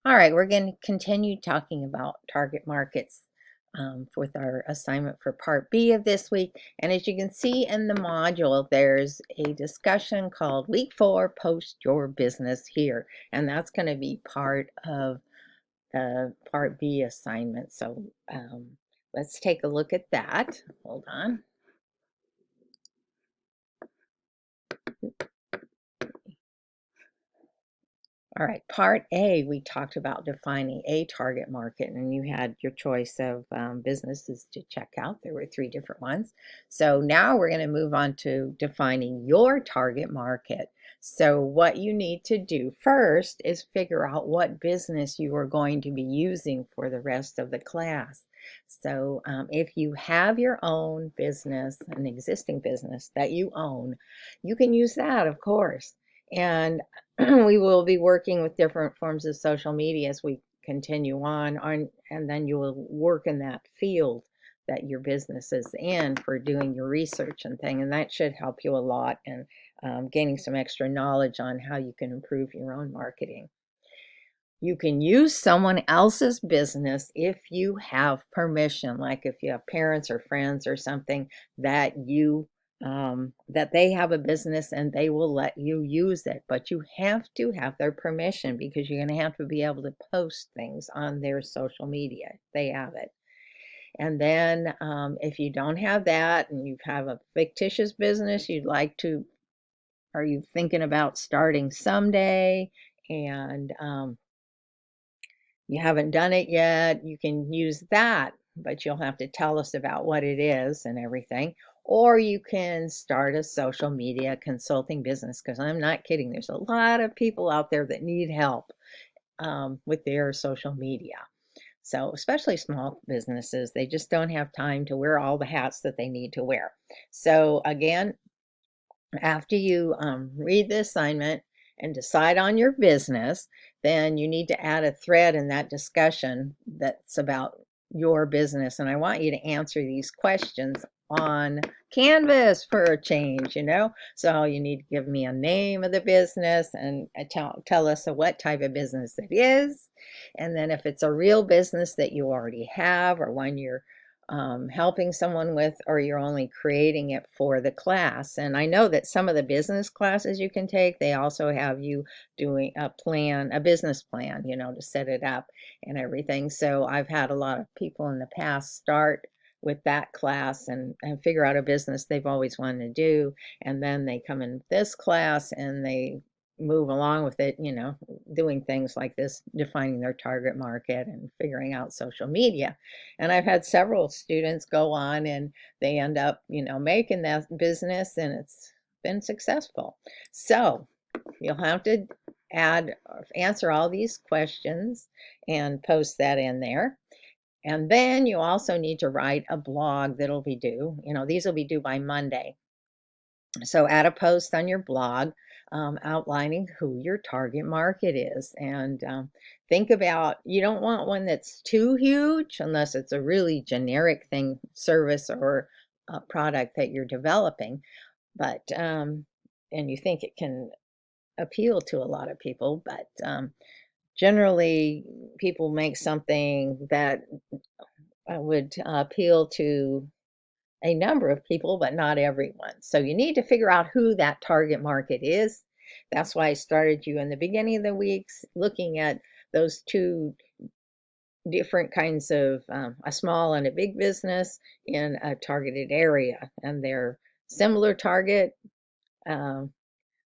All right, we're going to continue talking about target markets with our assignment for part B of this week. And as you can see in the module, there's a discussion called Week 4, Post Your Business Here. And that's going to be part of the part B assignment. So let's take a look at that. Hold on. All right, part A, we talked about defining a target market, and you had your choice of businesses to check out. There were three different ones. So now we're going to move on to defining your target market. So what you need to do first is figure out what business you are going to be using for the rest of the class. So if you have your own business, an existing business that you own, you can use that, of course. And we will be working with different forms of social media as we continue on, and then you will work in that field that your business is in for doing your research and thing, and that should help you a lot in gaining some extra knowledge on how you can improve your own marketing. You can use someone else's business if you have permission, like if you have parents or friends or something that you that they have a business and they will let you use it, but you have to have their permission because you're going to have to be able to post things on their social media if they have it. And then if you don't have that and you have a fictitious business you'd like to, are you thinking about starting someday, and you haven't done it yet, you can use that, but you'll have to tell us about what it is and everything. Or you can start a social media consulting business, because I'm not kidding. There's a lot of people out there that need help with their social media. So, especially small businesses, they just don't have time to wear all the hats that they need to wear. So, again, after you read the assignment and decide on your business, then you need to add a thread in that discussion that's about your business. And I want you to answer these questions on Canvas for a change. So you need to give me a name of the business and tell us what type of business it is. And then if it's a real business that you already have or one you're helping someone with, or you're only creating it for the class. And I know that some of the business classes you can take, they also have you doing a business plan, to set it up and everything. So I've had a lot of people in the past start with that class and figure out a business they've always wanted to do. And then they come in this class and they move along with it, doing things like this, defining their target market and figuring out social media. And I've had several students go on and they end up, making that business, and it's been successful. So you'll have to answer all these questions and post that in there. And then you also need to write a blog that'll be due. These will be due by Monday. So add a post on your blog outlining who your target market is. And think about, you don't want one that's too huge unless it's a really generic thing, service or a product that you're developing. But, and you think it can appeal to a lot of people, but generally people make something that would appeal to a number of people, but not everyone. So you need to figure out who that target market is. That's why I started you in the beginning of the weeks looking at those two different kinds of a small and a big business in a targeted area, and they're similar target, um,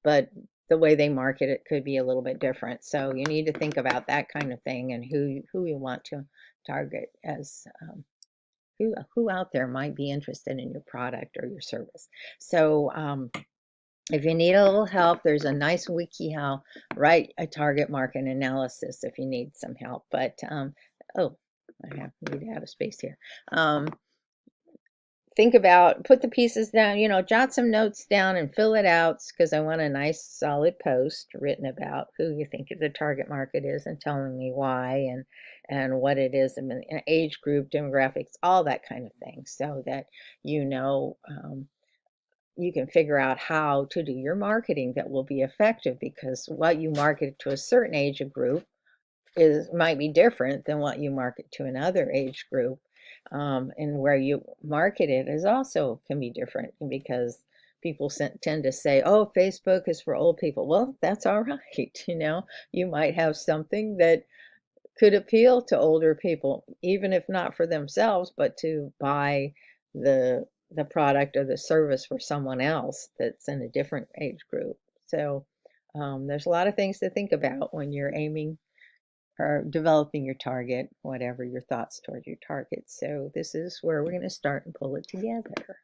but the way they market it could be a little bit different. So you need to think about that kind of thing and who you want to target as who out there might be interested in your product or your service. So if you need a little help, there's a nice wiki how write a target market analysis if you need some help. But oh, need to have a space here. Think about, put the pieces down, jot some notes down and fill it out, because I want a nice solid post written about who you think the target market is and telling me why and what it is, and age group, demographics, all that kind of thing, so that you can figure out how to do your marketing that will be effective, because what you market to a certain age group might be different than what you market to another age group. And where you market it is also can be different because people tend to say, oh, Facebook is for old people. Well, that's all right. You might have something that could appeal to older people, even if not for themselves, but to buy the product or the service for someone else that's in a different age group. So there's a lot of things to think about when you're aiming or developing your target, whatever your thoughts toward your target. So this is where we're going to start and pull it together.